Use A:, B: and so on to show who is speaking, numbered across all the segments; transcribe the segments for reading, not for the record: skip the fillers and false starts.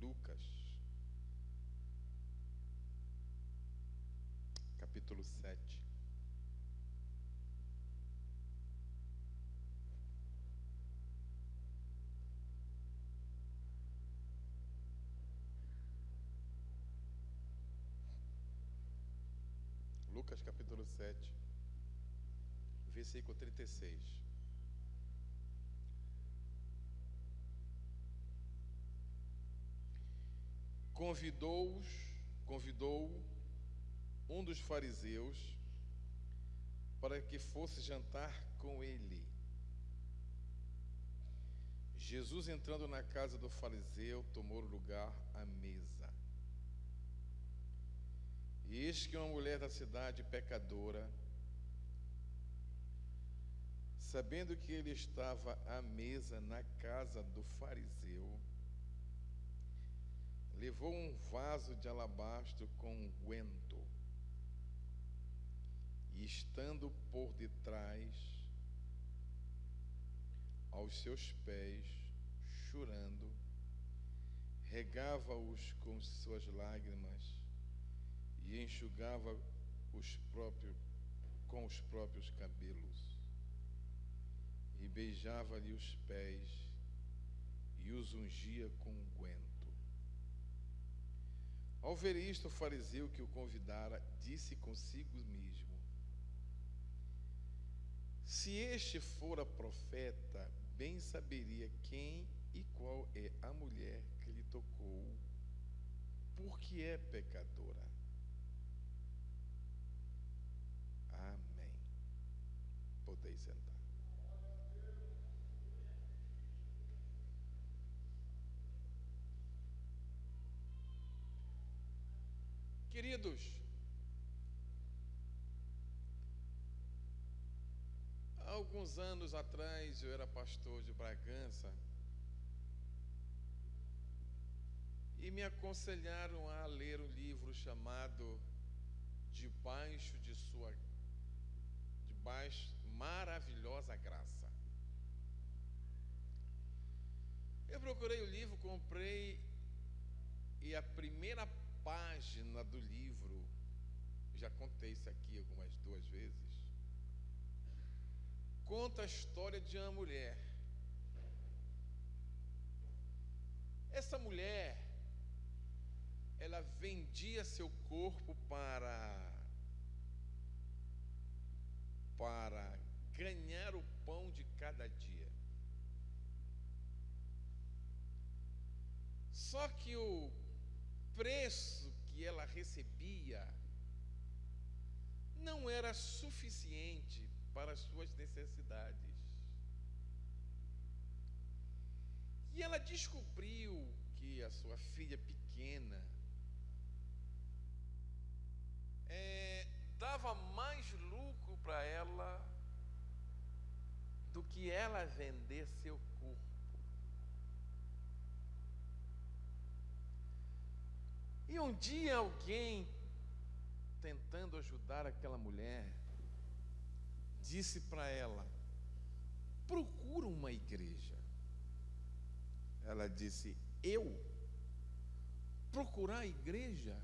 A: Lucas, capítulo 7. Lucas capítulo 7, versículo 36. Convidou um dos fariseus para que fosse jantar com ele. Jesus, entrando na casa do fariseu, tomou lugar à mesa. E eis que uma mulher da cidade pecadora, sabendo que ele estava à mesa na casa do fariseu, levou um vaso de alabastro com unguento, e estando por detrás, aos seus pés, chorando, regava-os com suas lágrimas e enxugava com os próprios cabelos, e beijava-lhe os pés e os ungia com unguento. Ao ver isto, o fariseu que o convidara disse consigo mesmo: se este fora profeta, bem saberia quem e qual é a mulher que lhe tocou, porque é pecadora. Amém. Podeis sentar. Queridos, há alguns anos atrás eu era pastor de Bragança e me aconselharam a ler um livro chamado Debaixo Maravilhosa Graça. Eu procurei o livro, comprei, e a primeira página do livro, já contei isso aqui algumas 2 vezes, conta a história de uma mulher. Essa mulher, ela vendia seu corpo para ganhar o pão de cada dia. Só que o preço que ela recebia não era suficiente para as suas necessidades. E ela descobriu que a sua filha pequena dava mais lucro para ela do que ela vender seu corpo. E um dia alguém, tentando ajudar aquela mulher, disse para ela: procura uma igreja. Ela disse: eu? Procurar a igreja?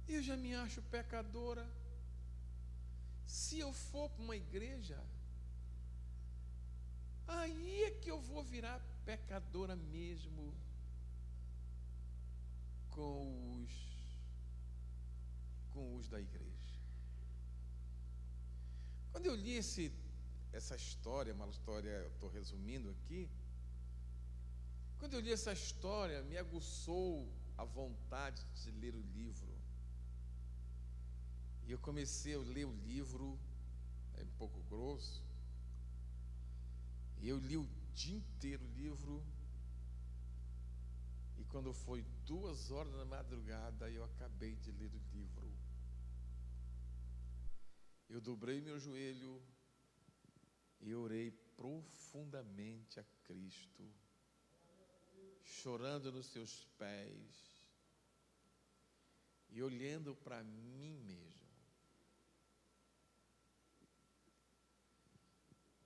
A: Eu já me acho pecadora. Se eu for para uma igreja, aí é que eu vou virar pecadora mesmo, com os da igreja. Quando eu li essa história, uma história, eu estou resumindo aqui. Quando eu li essa história, me aguçou a vontade de ler o livro. E eu comecei a ler o livro, é um pouco grosso, e eu li o dia inteiro o livro. E quando foi 2 horas da madrugada, eu acabei de ler o livro. Eu dobrei meu joelho e orei profundamente a Cristo, chorando nos seus pés e olhando para mim mesmo.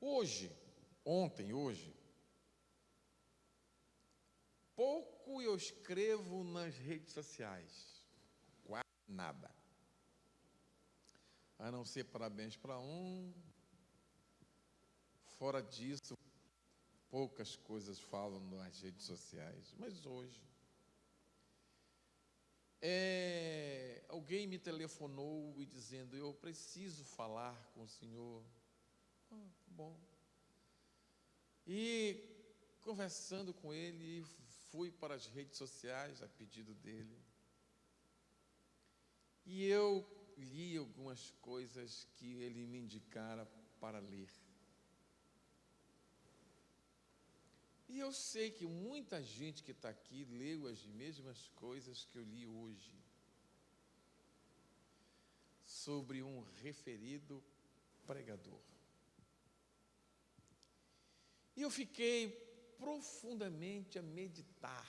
A: Hoje, pouco eu escrevo nas redes sociais. Quase nada. A não ser parabéns para um. Fora disso, poucas coisas falam nas redes sociais. Mas hoje, alguém me telefonou e dizendo: eu preciso falar com o senhor. Bom. E conversando com ele, fui para as redes sociais a pedido dele. E eu li algumas coisas que ele me indicara para ler. E eu sei que muita gente que está aqui leu as mesmas coisas que eu li hoje, sobre um referido pregador. E eu fiquei profundamente a meditar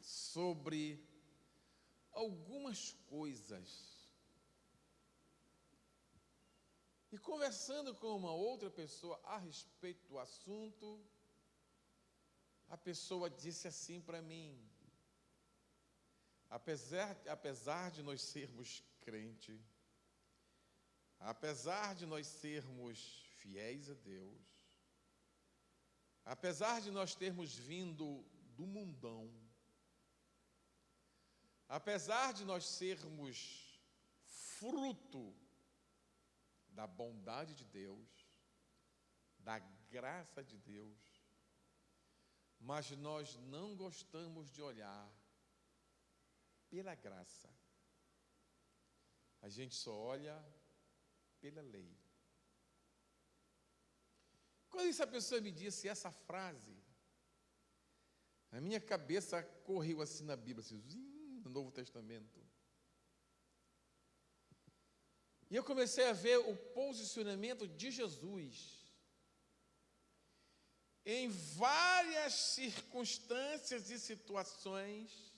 A: sobre algumas coisas. E conversando com uma outra pessoa a respeito do assunto, a pessoa disse assim para mim: apesar de nós sermos crentes, apesar de nós sermos fiéis a Deus, apesar de nós termos vindo do mundão, apesar de nós sermos fruto da bondade de Deus, da graça de Deus, mas nós não gostamos de olhar pela graça. A gente só olha pela lei. Quando essa pessoa me disse essa frase, a minha cabeça correu assim na Bíblia, assim, no Novo Testamento. E eu comecei a ver o posicionamento de Jesus em várias circunstâncias e situações.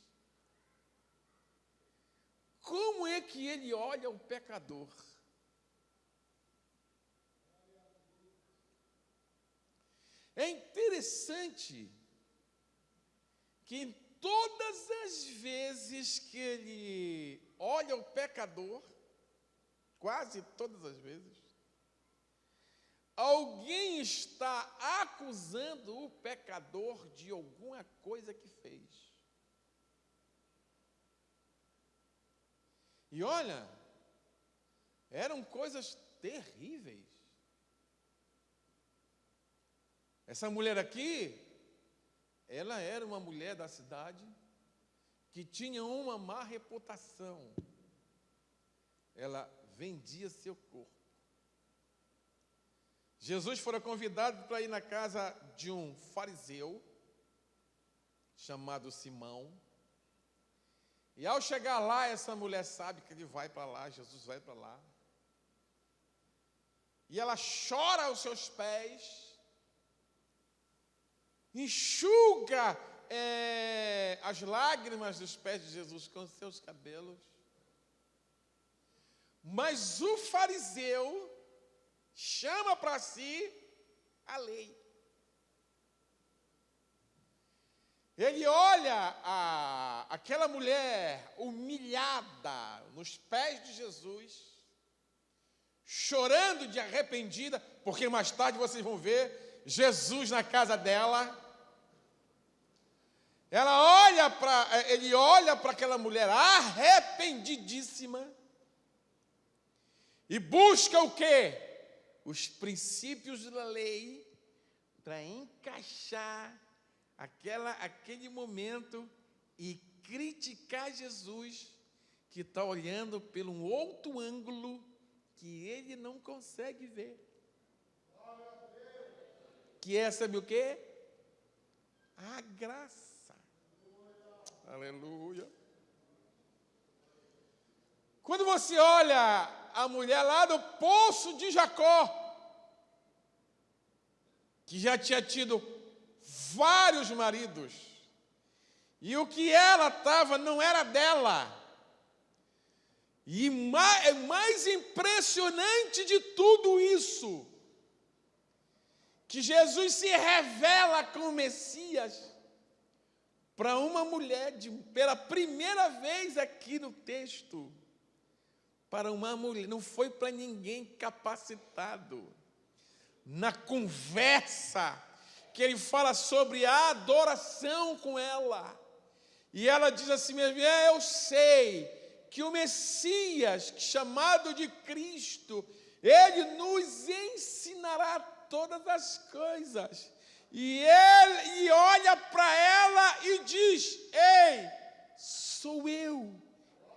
A: Como é que ele olha o pecador? É interessante que em todas as vezes que ele olha o pecador, quase todas as vezes, alguém está acusando o pecador de alguma coisa que fez. E olha, eram coisas terríveis. Essa mulher aqui, ela era uma mulher da cidade que tinha uma má reputação. Ela vendia seu corpo. Jesus fora convidado para ir na casa de um fariseu chamado Simão. E ao chegar lá, essa mulher sabe que ele vai para lá, Jesus vai para lá. E ela chora aos seus pés, enxuga as lágrimas dos pés de Jesus com seus cabelos. Mas o fariseu chama para si a lei. Ele olha aquela mulher humilhada nos pés de Jesus, chorando de arrependida, porque mais tarde vocês vão ver Jesus na casa dela. Ele olha para aquela mulher arrependidíssima e busca o quê? Os princípios da lei para encaixar aquele momento e criticar Jesus, que está olhando por um outro ângulo que ele não consegue ver. Que é, sabe o quê? A graça. Aleluia. Quando você olha a mulher lá do poço de Jacó, que já tinha tido vários maridos, e o que ela estava não era dela. E mais impressionante de tudo isso, que Jesus se revela como Messias para uma mulher, pela primeira vez aqui no texto, para uma mulher, não foi para ninguém capacitado. Na conversa, que ele fala sobre a adoração com ela, e ela diz assim mesmo: eu sei que o Messias, chamado de Cristo, ele nos ensinará todas as coisas. E ele olha para ela e diz: ei, sou eu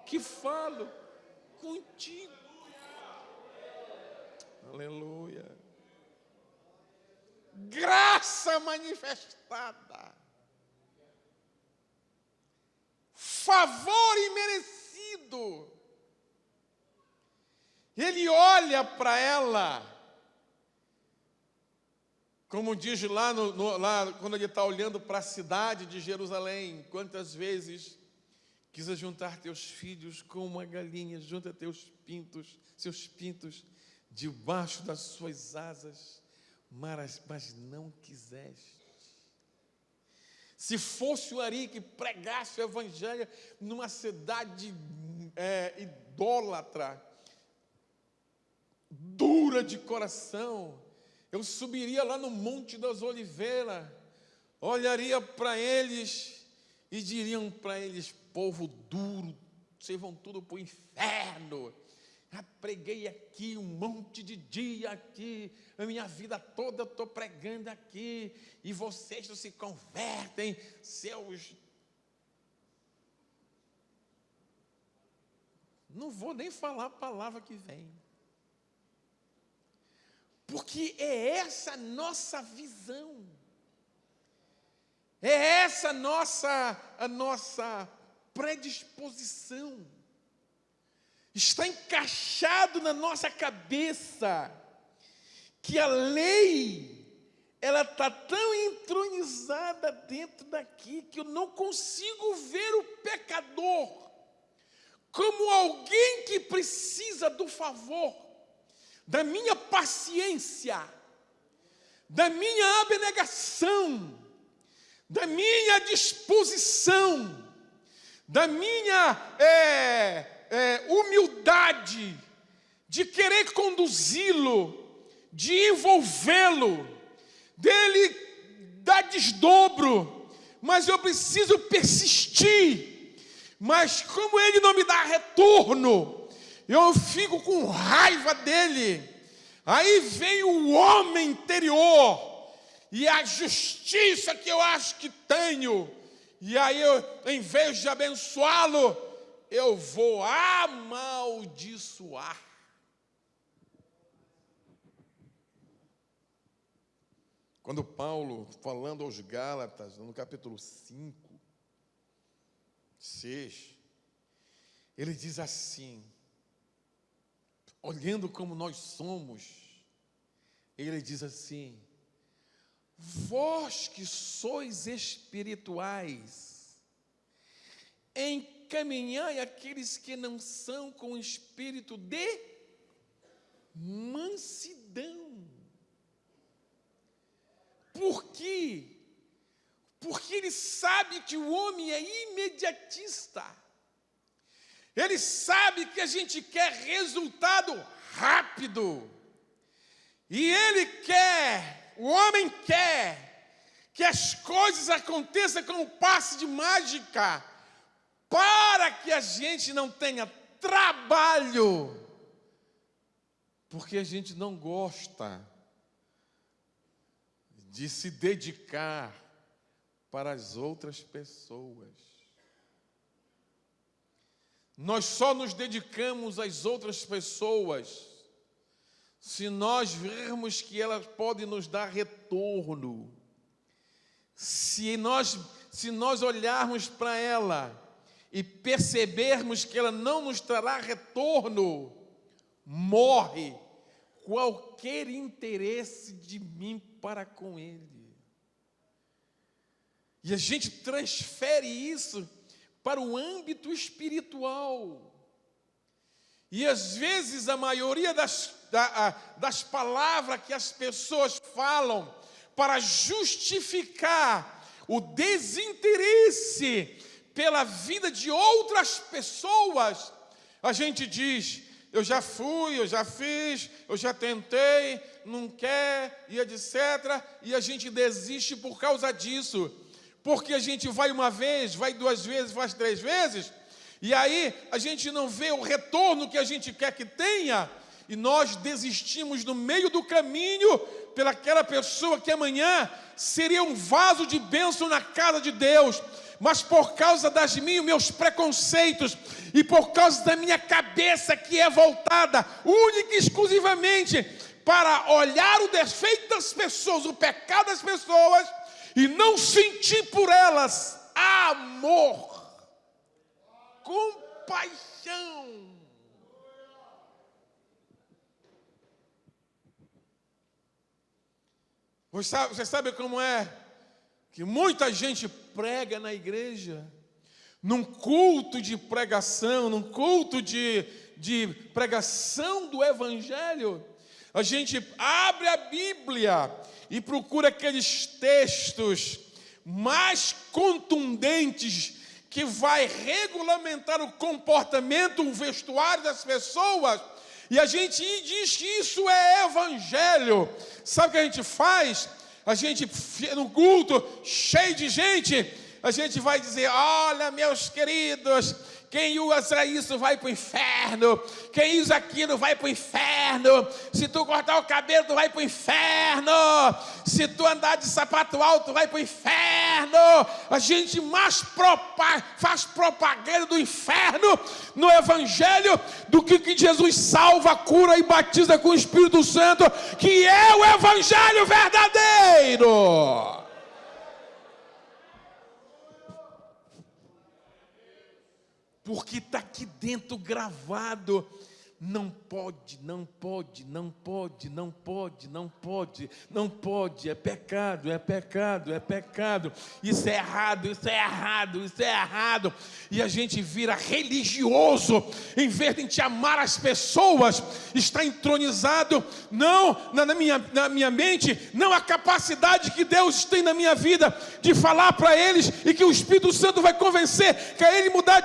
A: que falo contigo. Aleluia. Graça manifestada, favor imerecido. Ele olha para ela, como diz lá, lá quando ele está olhando para a cidade de Jerusalém: quantas vezes quis juntar teus filhos como uma galinha junta seus pintos debaixo das suas asas, mas não quiseste. Se fosse o Ari que pregasse o evangelho numa cidade idólatra, dura de coração, eu subiria lá no Monte das Oliveiras, olharia para eles e diriam para eles: povo duro, vocês vão tudo para o inferno. Já preguei aqui um monte de dia aqui, a minha vida toda eu estou pregando aqui, e vocês não se convertem, seus... Não vou nem falar a palavra que vem, porque é essa a nossa visão, é essa a nossa predisposição. Está encaixado na nossa cabeça que a lei, ela está tão entronizada dentro daqui que eu não consigo ver o pecador como alguém que precisa do favor, da minha paciência, da minha abnegação, da minha disposição, da minha humildade, de querer conduzi-lo, de envolvê-lo, dele dar desdobro, mas eu preciso persistir. Mas como ele não me dá retorno, eu fico com raiva dele. Aí vem o homem interior e a justiça que eu acho que tenho, e aí eu, em vez de abençoá-lo, eu vou amaldiçoar. Quando Paulo, falando aos Gálatas, no capítulo 5, 6, ele diz assim, olhando como nós somos, ele diz assim: vós que sois espirituais, encaminhai aqueles que não são com espírito de mansidão. Por quê? Porque ele sabe que o homem é imediatista. Ele sabe que a gente quer resultado rápido. E ele quer, o homem quer, que as coisas aconteçam com um passe de mágica, para que a gente não tenha trabalho, porque a gente não gosta de se dedicar para as outras pessoas. Nós só nos dedicamos às outras pessoas se nós vermos que elas podem nos dar retorno. Se nós olharmos para ela e percebermos que ela não nos trará retorno, morre qualquer interesse de mim para com ele. E a gente transfere isso para o âmbito espiritual. E às vezes a maioria das das palavras que as pessoas falam para justificar o desinteresse pela vida de outras pessoas, a gente diz: eu já fui, eu já fiz, eu já tentei, não quer, e etc. E a gente desiste por causa disso. Porque a gente vai uma vez, vai 2 vezes, vai 3 vezes, e aí a gente não vê o retorno que a gente quer que tenha, e nós desistimos no meio do caminho pelaquela pessoa que amanhã seria um vaso de bênção na casa de Deus, mas por causa meus preconceitos e por causa da minha cabeça que é voltada única e exclusivamente para olhar o defeito das pessoas, o pecado das pessoas, e não sentir por elas amor, compaixão. Você sabe como é que muita gente prega na igreja, num culto de pregação, num culto de pregação do evangelho, a gente abre a Bíblia e procura aqueles textos mais contundentes que vai regulamentar o comportamento, o vestuário das pessoas, e a gente diz que isso é evangelho. Sabe o que a gente faz? A gente, no culto cheio de gente, a gente vai dizer: olha, meus queridos, quem usa isso vai para o inferno, quem usa aquilo vai para o inferno, se tu cortar o cabelo tu vai para o inferno, se tu andar de sapato alto vai para o inferno. A gente mais faz propaganda do inferno no evangelho do que Jesus salva, cura e batiza com o Espírito Santo, que é o evangelho verdadeiro. Porque está aqui dentro gravado: não pode, não pode, não pode, não pode, não pode, não pode, é pecado, é pecado, é pecado, isso é errado, isso é errado, isso é errado. E a gente vira religioso, em vez de a gente amar as pessoas, está entronizado, não na minha mente, não a capacidade que Deus tem na minha vida de falar para eles, e que o Espírito Santo vai convencer que a ele mudar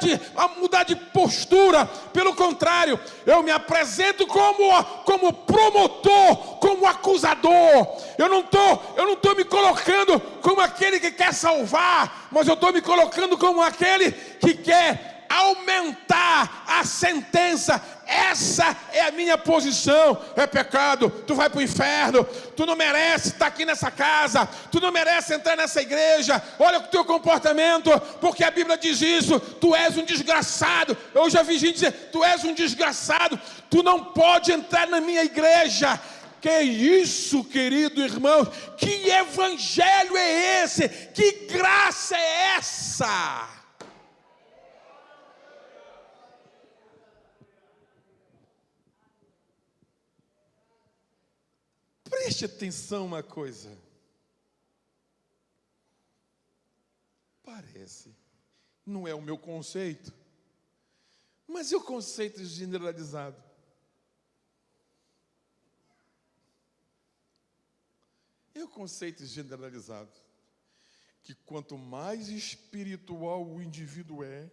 A: de postura. Pelo contrário, eu me apresento como promotor, como acusador. Eu não estou me colocando como aquele que quer salvar, mas eu estou me colocando como aquele que quer aumentar a sentença. Essa é a minha posição. É pecado, tu vai para o inferno, tu não merece estar aqui nessa casa, tu não merece entrar nessa igreja, olha o teu comportamento, porque a Bíblia diz isso, tu és um desgraçado. Eu já vi gente dizer: tu és um desgraçado, tu não pode entrar na minha igreja. Que isso, querido irmão? Que evangelho é esse? Que graça é essa? Preste atenção uma coisa. Parece, não é o meu conceito, mas e o conceito generalizado? É o conceito generalizado que quanto mais espiritual o indivíduo é,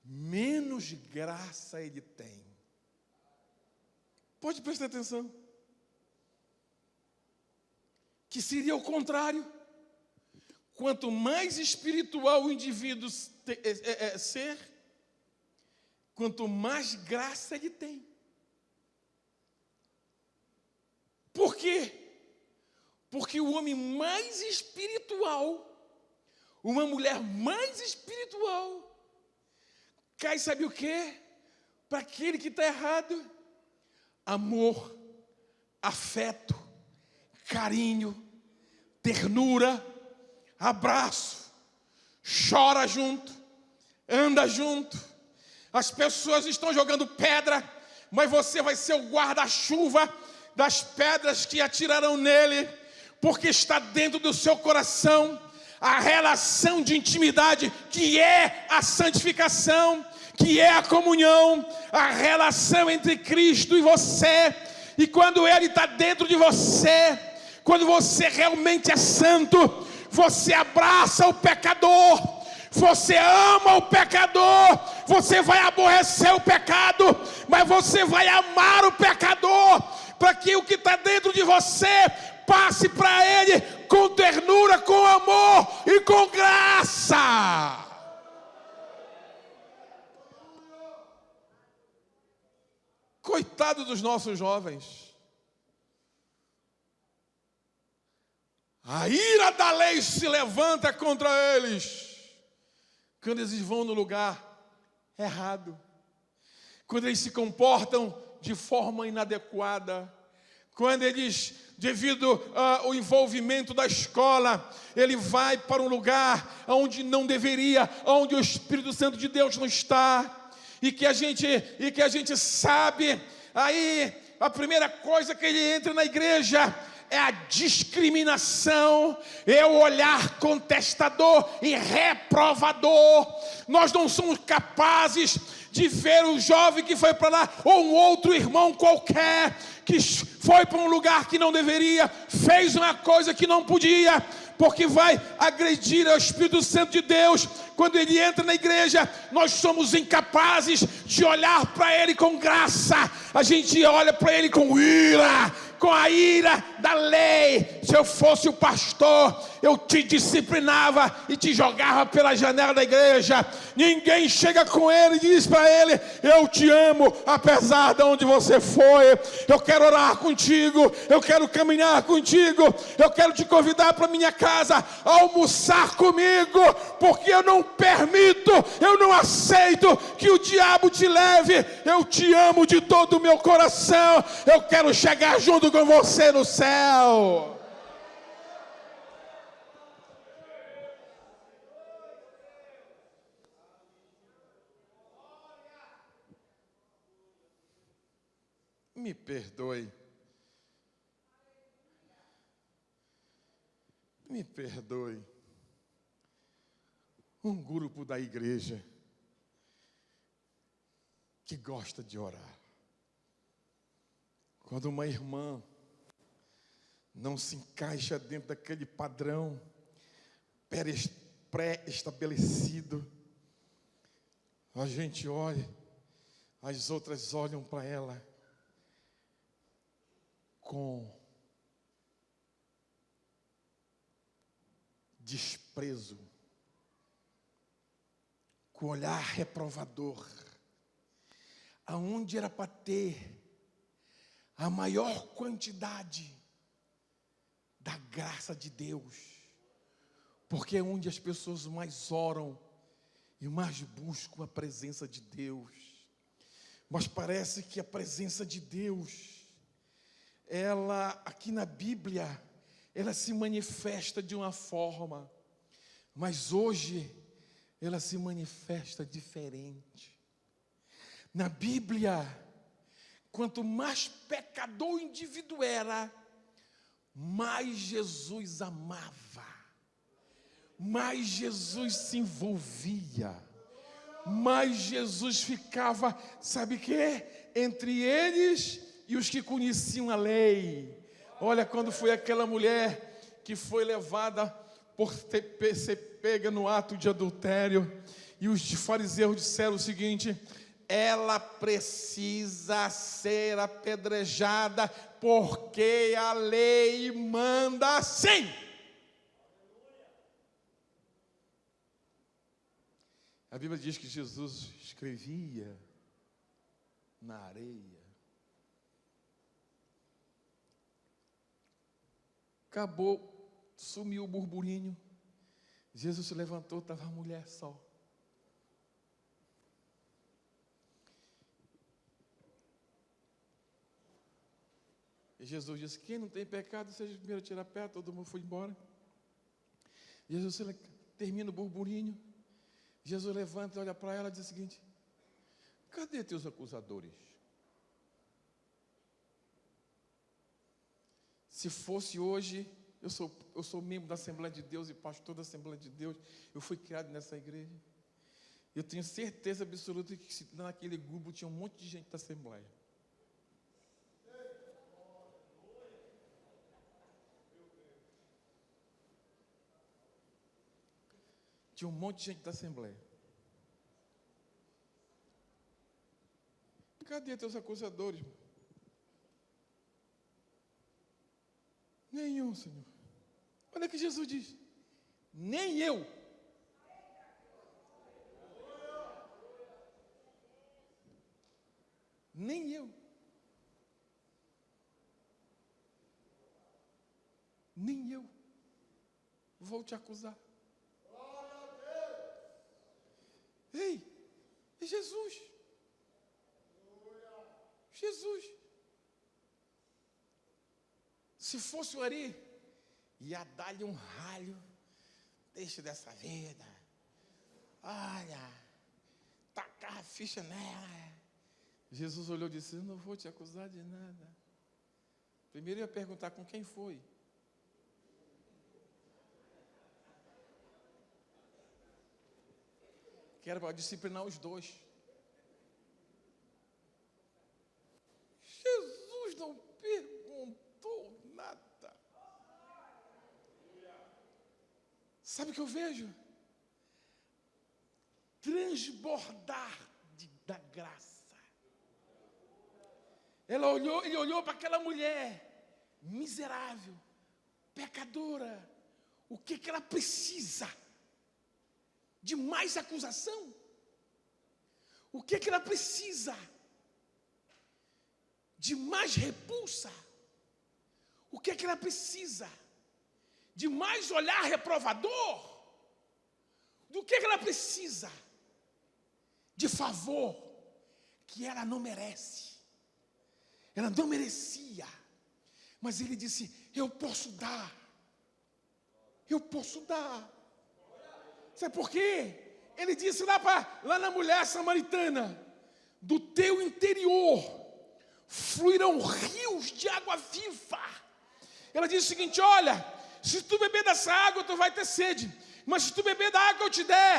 A: menos graça ele tem. Pode prestar atenção. Que seria o contrário. Quanto mais espiritual o indivíduo ser, quanto mais graça ele tem. Por quê? Porque o homem mais espiritual, uma mulher mais espiritual, cai, sabe o quê? Para aquele que está errado: amor, afeto, carinho, ternura, abraço, chora junto, anda junto. As pessoas estão jogando pedra, mas você vai ser o guarda-chuva das pedras que atirarão nele, porque está dentro do seu coração a relação de intimidade, que é a santificação,
B: que é a comunhão, a relação entre Cristo e você. E quando Ele está dentro de você, quando você realmente é santo, você abraça o pecador, você ama o pecador, você vai aborrecer o pecado, mas você vai amar o pecador, para que o que está dentro de você passe para ele com ternura, com amor e com graça. Coitado dos nossos jovens. A ira da lei se levanta contra eles quando eles vão no lugar errado, quando eles se comportam de forma inadequada, quando eles, devido ao envolvimento da escola, ele vai para um lugar onde não deveria, onde o Espírito Santo de Deus não está, e que a gente sabe. Aí a primeira coisa que ele entra na igreja é a discriminação, é o olhar contestador e reprovador. Nós não somos capazes de ver o jovem que foi para lá, ou um outro irmão qualquer, que foi para um lugar que não deveria, fez uma coisa que não podia, porque vai agredir ao Espírito Santo de Deus. Quando ele entra na igreja, nós somos incapazes de olhar para ele com graça, a gente olha para ele com ira, com a ira da lei. Se eu fosse o pastor, eu te disciplinava e te jogava pela janela da igreja. Ninguém chega com ele e diz para ele: eu te amo, apesar de onde você foi, eu quero orar contigo, eu quero caminhar contigo, eu quero te convidar para minha casa, almoçar comigo, porque eu não permito, eu não aceito que o diabo te leve. Eu te amo de todo o meu coração, eu quero chegar junto com você no céu. Me perdoe. Me perdoe. Um grupo da igreja que gosta de orar. Quando uma irmã não se encaixa dentro daquele padrão pré-estabelecido, a gente olha, as outras olham para ela com desprezo, com olhar reprovador, aonde era para ter a maior quantidade da graça de Deus, porque é onde as pessoas mais oram e mais buscam a presença de Deus. Mas parece que a presença de Deus, ela, aqui na Bíblia, ela se manifesta de uma forma, mas hoje ela se manifesta diferente. Na Bíblia, quanto mais pecador o indivíduo era, mais Jesus amava, mais Jesus se envolvia, mais Jesus ficava, sabe o que? Entre eles e os que conheciam a lei. Olha, quando foi aquela mulher que foi levada por ser pega no ato de adultério, e os fariseus disseram o seguinte: ela precisa ser apedrejada, porque a lei manda assim. A Bíblia diz que Jesus escrevia na areia. Acabou, sumiu o burburinho. Jesus se levantou, estava a mulher só. E Jesus disse: quem não tem pecado, seja o primeiro a tirar pedra. Todo mundo foi embora. Jesus termina o burburinho. Jesus levanta e olha para ela e diz o seguinte: cadê teus acusadores? Se fosse hoje, eu sou membro da Assembleia de Deus e pastor da Assembleia de Deus, eu fui criado nessa igreja. Eu tenho certeza absoluta que naquele grupo tinha um monte de gente da Assembleia. Tinha um monte de gente da Assembleia. Cadê teus acusadores? Nenhum, Senhor. Olha o que Jesus diz. Nem eu. Nem eu. Nem eu vou te acusar. Ei, é Jesus. Jesus. Se fosse o Ari, ia dar-lhe um ralho. Deixa dessa vida. Olha, tacar a ficha nela. Jesus olhou e disse: eu não vou te acusar de nada. Primeiro eu ia perguntar com quem foi. Que era para disciplinar os dois. Jesus não perguntou nada. Sabe o que eu vejo? Transbordar da graça. Ele olhou para aquela mulher miserável, pecadora. O que ela precisa? De mais acusação? O que ela precisa? De mais repulsa? O que ela precisa? De mais olhar reprovador? Do que ela precisa? De favor que ela não merece. Ela não merecia. Mas ele disse: eu posso dar. Eu posso dar. Sabe por quê? Ele disse lá na mulher samaritana: do teu interior fluirão rios de água viva. Ela disse o seguinte: olha, se tu beber dessa água, tu vai ter sede. Mas se tu beber da água que eu te der,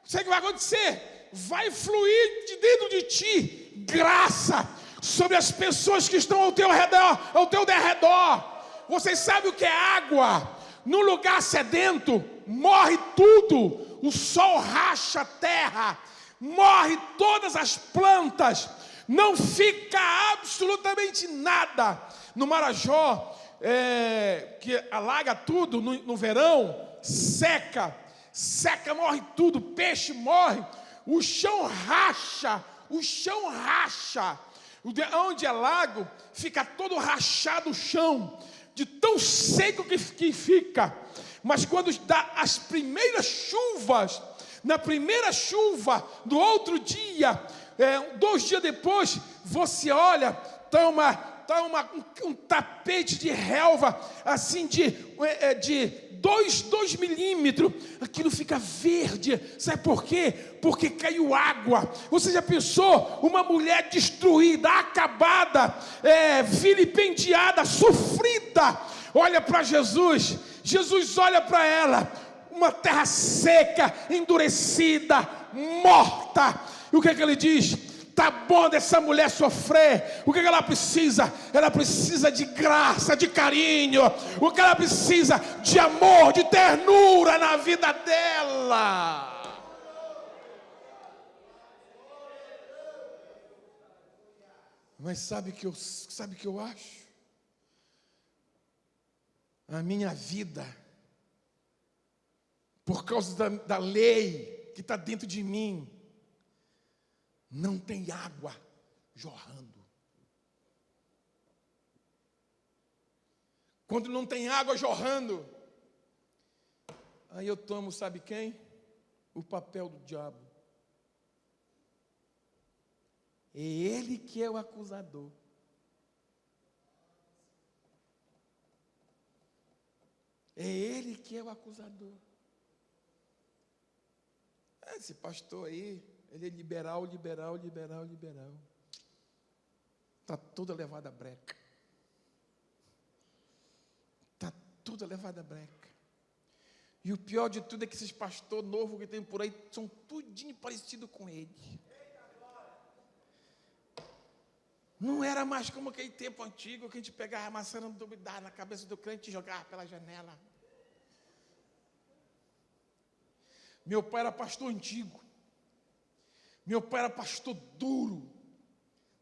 B: sabe o que vai acontecer? Vai fluir de dentro de ti graça sobre as pessoas que estão ao teu derredor. Vocês sabem o que é água? No lugar sedento, morre tudo. O sol racha a terra, morre todas as plantas, não fica absolutamente nada. No Marajó, que alaga tudo no verão, seca, morre tudo, peixe morre, o chão racha. Onde é lago, fica todo rachado o chão, de tão seco que fica. Mas quando dá as primeiras chuvas, na primeira chuva do outro dia, 2 dias depois, você olha, está um tapete de relva, assim de 2 milímetros, aquilo fica verde. Sabe por quê? Porque caiu água. Você já pensou? Uma mulher destruída, acabada, vilipendiada, sofrida, olha para Jesus. Jesus olha para ela, uma terra seca, endurecida, morta. E o que é que ele diz? Tá bom dessa mulher sofrer. O que ela precisa? Ela precisa de graça, de carinho. O que ela precisa? De amor, de ternura na vida dela. Mas sabe o que eu acho? A minha vida, por causa da lei que está dentro de mim, não tem água jorrando. Quando não tem água jorrando, aí eu tomo, sabe quem? O papel do diabo. É ele que é o acusador. É ele que é o acusador. Esse pastor aí, ele é liberal. Está toda levada a breca. E o pior de tudo é que esses pastores novos que tem por aí são tudinho parecido com ele. Não era mais como aquele tempo antigo que a gente pegava a maçã não duvidar na cabeça do crente e jogava pela janela. Meu pai era pastor antigo. Meu pai era pastor duro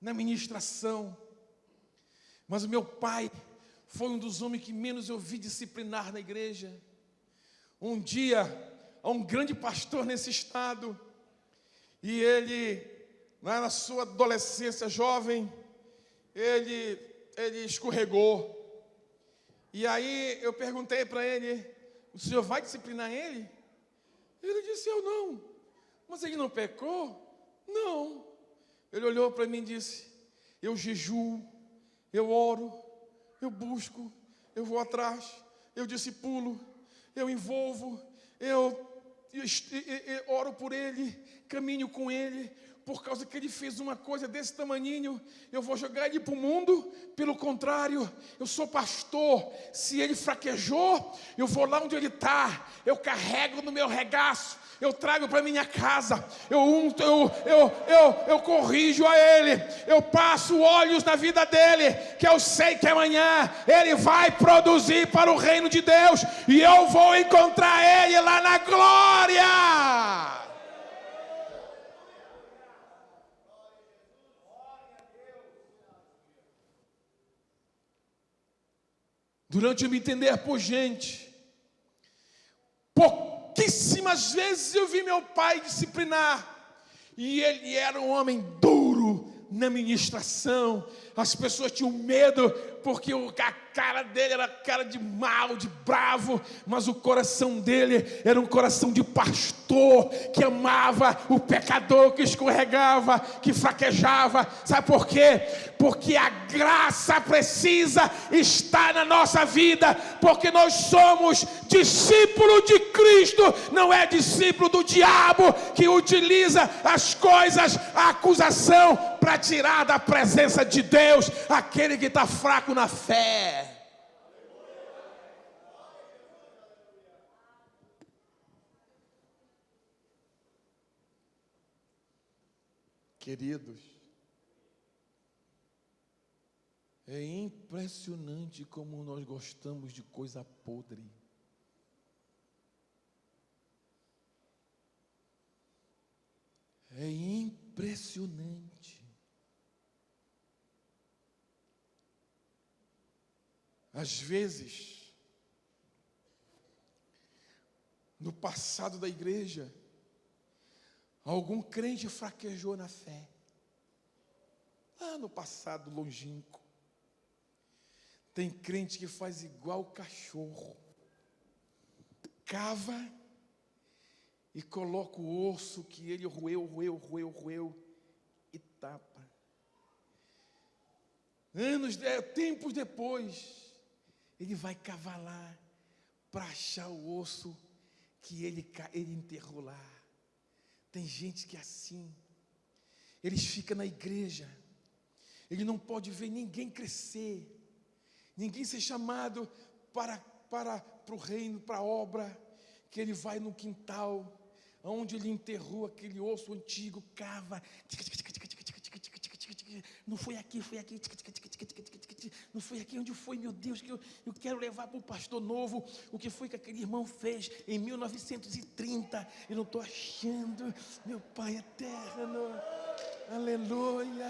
B: na ministração. Mas o meu pai foi um dos homens que menos eu vi disciplinar na igreja. Um dia, há um grande pastor nesse estado, e ele, lá na sua adolescência jovem, ele escorregou. E aí eu perguntei para ele: o senhor vai disciplinar ele? Ele disse: eu não. Mas ele não pecou? Não. Ele olhou para mim e disse: eu jejuo, eu oro, eu busco, eu vou atrás, eu discipulo, eu envolvo, eu oro por ele, caminho com ele. Por causa que ele fez uma coisa desse tamaninho, eu vou jogar ele para o mundo? Pelo contrário, eu sou pastor. Se ele fraquejou, eu vou lá onde ele está, eu carrego no meu regaço, eu trago para minha casa, eu corrijo a ele, eu passo olhos na vida dele, que eu sei que amanhã ele vai produzir para o reino de Deus, e eu vou encontrar ele lá na glória. Durante o me entender por gente, pouquíssimas vezes eu vi meu pai disciplinar, e ele era um homem duro na ministração. As pessoas tinham medo, porque a cara dele era cara de mal, de bravo, mas o coração dele era um coração de pastor, que amava o pecador, que escorregava, que fraquejava. Sabe por quê? Porque a graça precisa estar na nossa vida, porque nós somos discípulos de Cristo, não é discípulo do diabo, que utiliza as coisas, a acusação, para tirar da presença de Deus aquele que está fraco na fé. Queridos, é impressionante como nós gostamos de coisa podre. É impressionante. Às vezes, no passado da igreja, algum crente fraquejou na fé. Lá no passado longínquo. Tem crente que faz igual cachorro. Cava e coloca o osso que ele roeu e tapa. Tempos depois, ele vai cavar lá para achar o osso que ele enterrou lá. Tem gente que é assim. Eles ficam na igreja, ele não pode ver ninguém crescer, ninguém ser chamado para o reino, para a obra, que ele vai no quintal, onde ele enterrou aquele osso antigo, cava, não foi aqui, não foi aqui, onde foi, meu Deus, que eu quero levar para o pastor novo, o que foi que aquele irmão fez em 1930, eu não estou achando, meu Pai eterno, aleluia,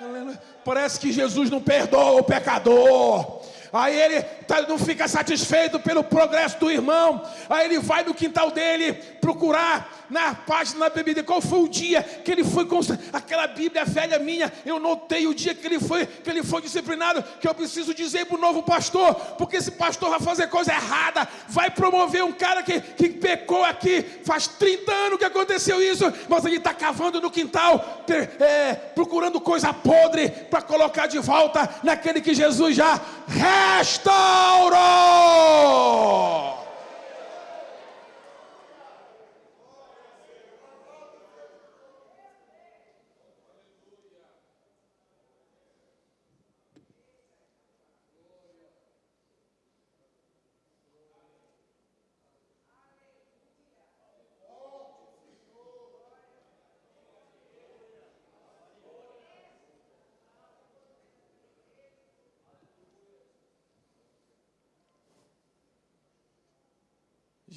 B: aleluia. Parece que Jesus não perdoa o pecador. Aí ele não fica satisfeito pelo progresso do irmão. Aí ele vai no quintal dele procurar na página da Bíblia qual foi o dia que ele foi com aquela Bíblia velha minha. Eu notei o dia que ele foi disciplinado, que eu preciso dizer para o novo pastor, porque esse pastor vai fazer coisa errada, vai promover um cara que pecou aqui, faz 30 anos que aconteceu isso, mas ele está cavando no quintal, procurando coisa podre para colocar de volta naquele que Jesus já restaurou.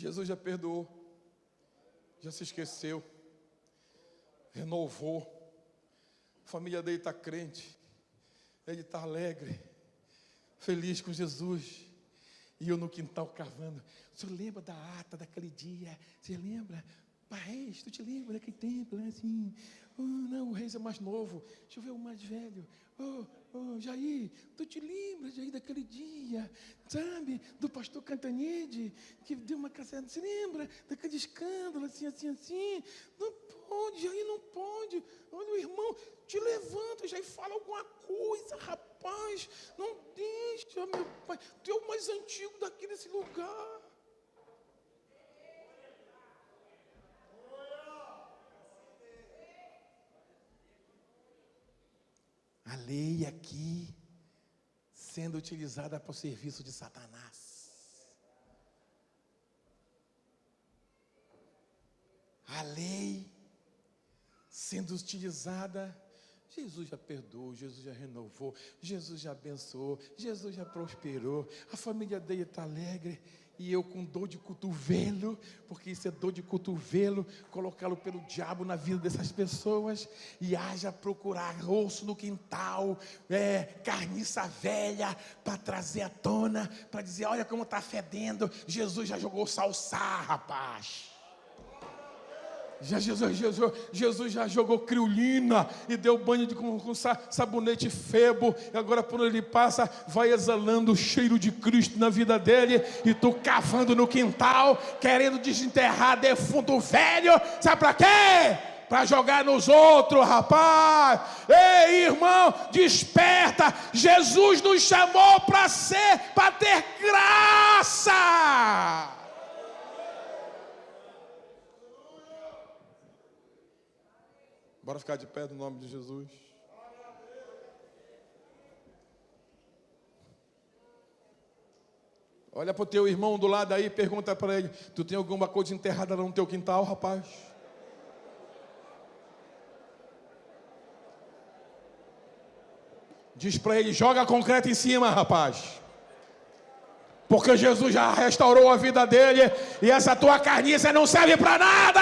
B: Jesus já perdoou, já se esqueceu, renovou. A família dele está crente, ele está alegre, feliz com Jesus. E eu no quintal cavando. O senhor lembra da ata daquele dia? Você lembra? Pai, tu te lembra daquele tempo, né? Assim, não, o Reis é mais novo. Deixa eu ver o mais velho. Jair, tu te lembra, Jair, daquele dia, sabe? Do pastor Cantanhede, que deu uma caçada. Você lembra daquele escândalo, assim? Não pode, Jair, não pode. Olha, o irmão, te levanta, Jair, fala alguma coisa, rapaz. Não deixa, meu pai. Tu é o mais antigo daqui desse lugar. A lei aqui sendo utilizada para o serviço de Satanás. A lei sendo utilizada. Jesus já perdoou, Jesus já renovou, Jesus já abençoou, Jesus já prosperou. A família dele está alegre. E eu com dor de cotovelo, porque isso é dor de cotovelo, colocá-lo pelo diabo na vida dessas pessoas, e haja procurar osso no quintal, carniça velha, para trazer à tona, para dizer, olha como está fedendo. Jesus já jogou salsar, rapaz. Jesus já jogou criolina e deu banho com sabonete Febo. E agora por onde ele passa, vai exalando o cheiro de Cristo na vida dele. E tu cavando no quintal, querendo desenterrar defunto velho. Sabe para quê? Para jogar nos outros, rapaz. Ei, irmão, desperta. Jesus nos chamou para ter graça. Bora ficar de pé no nome de Jesus. Olha para o teu irmão do lado aí e pergunta para ele: tu tem alguma coisa enterrada no teu quintal, rapaz? Diz para ele: joga concreto em cima, rapaz. Porque Jesus já restaurou a vida dele e essa tua carniça não serve para nada.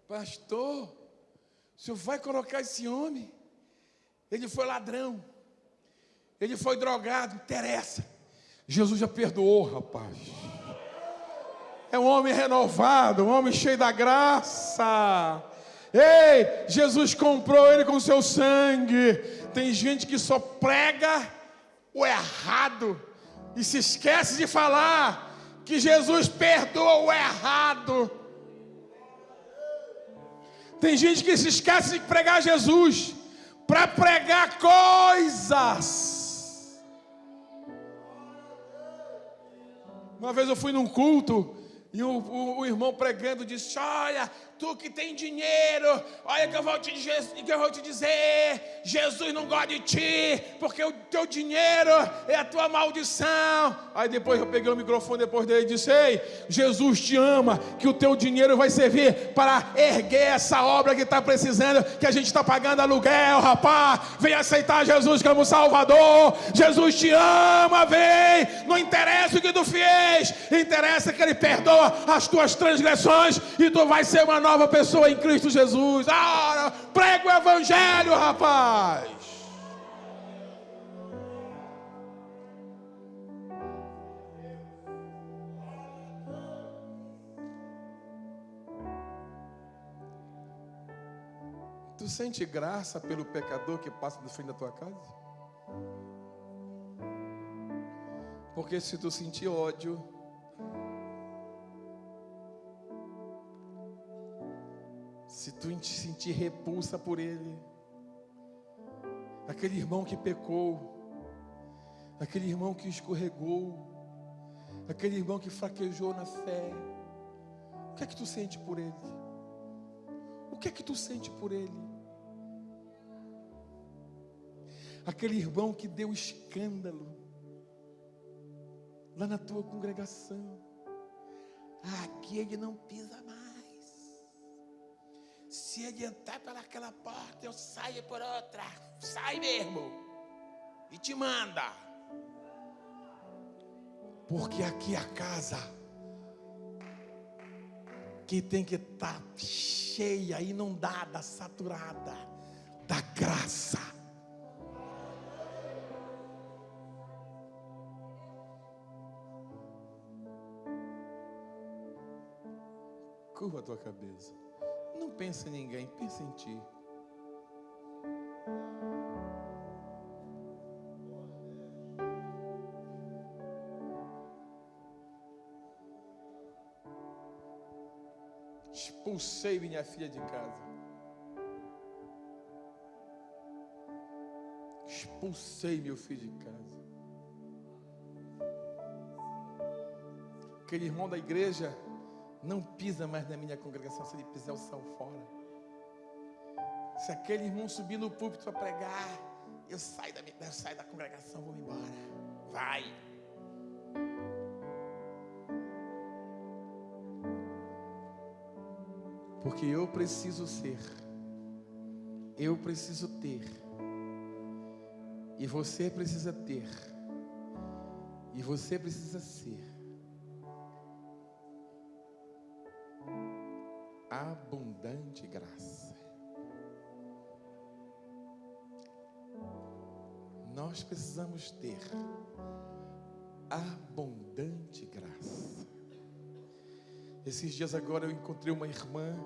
B: Pastor, o senhor vai colocar esse homem? Ele foi ladrão, ele foi drogado, não interessa. Jesus já perdoou, rapaz. É um homem renovado, um homem cheio da graça. Ei, Jesus comprou ele com seu sangue. Tem gente que só prega o errado e se esquece de falar que Jesus perdoa o errado. Tem gente que se esquece de pregar Jesus para pregar coisas. Uma vez eu fui num culto e o irmão pregando disse: olha, tu que tem dinheiro, olha que eu vou te dizer, Jesus não gosta de ti, porque o teu dinheiro é a tua maldição. Aí depois eu peguei o microfone depois dele e disse: ei, Jesus te ama, que o teu dinheiro vai servir para erguer essa obra que está precisando, que a gente está pagando aluguel, rapaz. Vem aceitar Jesus como Salvador. Jesus te ama, vem. Não interessa o que tu fez, interessa que Ele perdoa as tuas transgressões e tu vai ser uma nova pessoa em Cristo Jesus. Prega o evangelho, rapaz. Tu sente graça pelo pecador que passa do fim da tua casa? Porque se tu sentir ódio, se tu sentir repulsa por ele, aquele irmão que pecou, aquele irmão que escorregou, aquele irmão que fraquejou na fé, o que é que tu sente por ele? O que é que tu sente por ele? Aquele irmão que deu escândalo lá na tua congregação, aqui ele não pisa mais. Se ele entrar pelaquela porta, eu saio por outra. Sai mesmo. E te manda. Porque aqui é a casa que tem que estar cheia, inundada, saturada da graça. Curva a tua cabeça. Não pensa em ninguém, pensa em ti. Expulsei minha filha de casa. Expulsei meu filho de casa. Aquele irmão da igreja não pisa mais na minha congregação. Se ele pisar, eu saio fora. Se aquele irmão subir no púlpito para pregar, eu saio da congregação, vou embora. Vai. Porque eu preciso ser, eu preciso ter, e você precisa ter, e você precisa ser abundante graça. Nós precisamos ter abundante graça. Esses dias agora eu encontrei uma irmã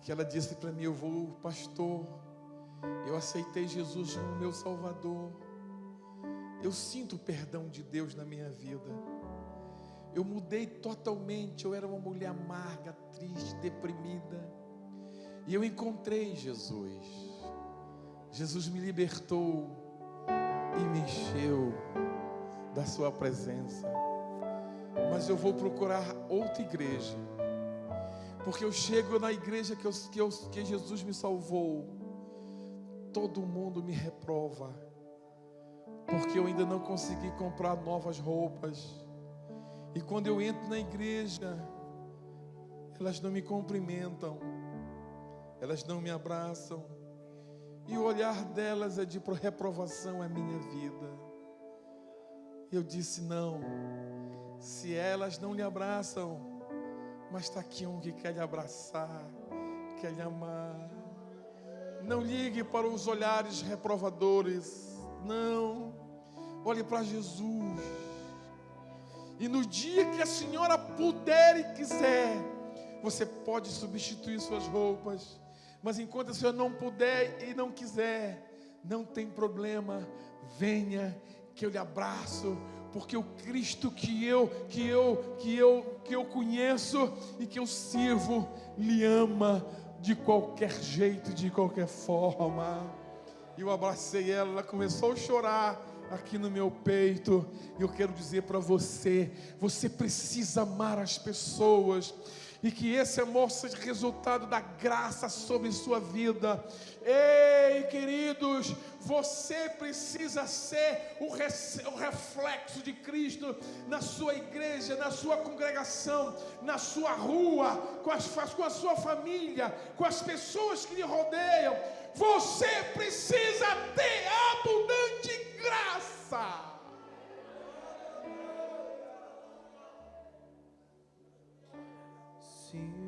B: que ela disse para mim: pastor, eu aceitei Jesus como meu Salvador. Eu sinto o perdão de Deus na minha vida. Eu mudei totalmente. Eu era uma mulher amarga, triste, deprimida. E eu encontrei Jesus. Jesus me libertou e me encheu da sua presença. Mas eu vou procurar outra igreja, porque eu chego na igreja que Jesus me salvou, todo mundo me reprova, porque eu ainda não consegui comprar novas roupas. E quando eu entro na igreja, elas não me cumprimentam, elas não me abraçam, e o olhar delas é de reprovação à minha vida. Eu disse: não, se elas não lhe abraçam, mas está aqui um que quer lhe abraçar, quer lhe amar. Não ligue para os olhares reprovadores, não, olhe para Jesus. E no dia que a senhora puder e quiser, você pode substituir suas roupas. Mas enquanto a senhora não puder e não quiser, não tem problema, venha que eu lhe abraço. Porque o Cristo que eu conheço e que eu sirvo, lhe ama de qualquer jeito, de qualquer forma. Eu abracei ela, ela começou a chorar aqui no meu peito. E eu quero dizer para você: você precisa amar as pessoas, e que esse amor seja resultado da graça sobre sua vida. Ei, queridos, você precisa ser o reflexo de Cristo na sua igreja, na sua congregação, na sua rua, com a sua família, com as pessoas que lhe rodeiam. Você precisa ter abundante graça.
C: Sim.